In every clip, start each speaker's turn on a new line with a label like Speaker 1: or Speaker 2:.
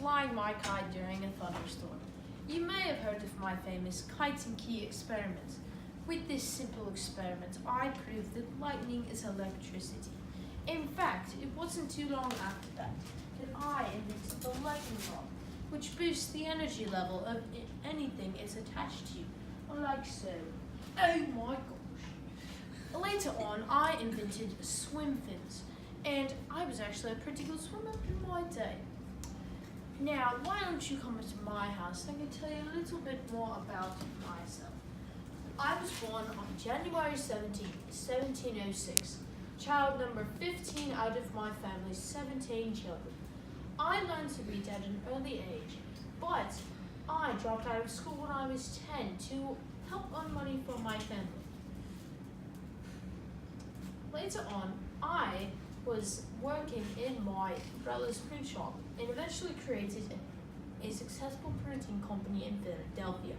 Speaker 1: flying my kite during a thunderstorm. You may have heard of my famous kite and key experiment. With this simple experiment, I proved that lightning is electricity. In fact, it wasn't too long after that I invented the lightning rod, which boosts the energy level of anything it's attached to, like so. Oh my gosh. Later on, I invented swim fins, and I was actually a pretty good swimmer in my day. Now, why don't you come to my house and I can tell you a little bit more about myself. I was born on January 17, 1706, child number 15 out of my family's 17 children. I learned to read at an early age, but I dropped out of school when I was 10 to help earn money for my family. Later on, I was working in my brother's print shop and eventually created a successful printing company in Philadelphia.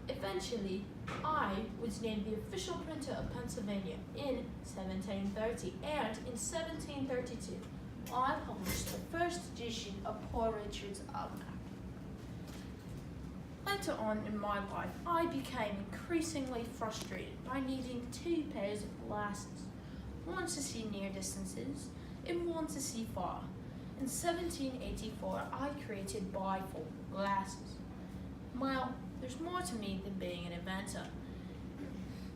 Speaker 1: Eventually, I was named the official printer of Pennsylvania in 1730, and in 1732, I published the first edition of Poor Richard's Almanac. Later on in my life, I became increasingly frustrated by needing 2 pairs of glasses, one to see near distances and one to see far. In 1784, I created bifocal glasses. Well, there's more to me than being an inventor.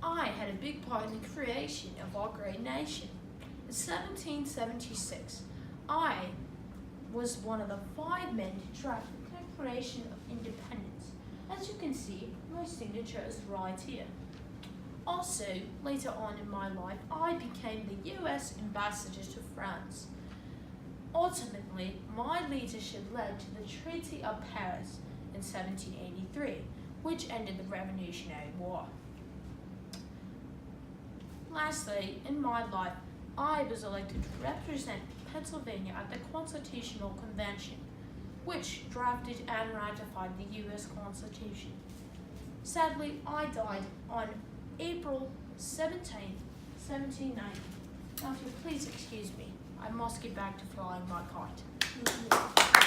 Speaker 1: I had a big part in the creation of our great nation. In 1776, I was one of the 5 men to draft the Declaration of Independence. As you can see, my signature is right here. Also, later on in my life, I became the US ambassador to France. Ultimately, my leadership led to the Treaty of Paris in 1783, which ended the Revolutionary War. Lastly, in my life, I was elected to represent Pennsylvania at the Constitutional Convention, which drafted and ratified the U.S. Constitution. Sadly, I died on April 17, 1790. Now, if you please excuse me, I must get back to flying my kite.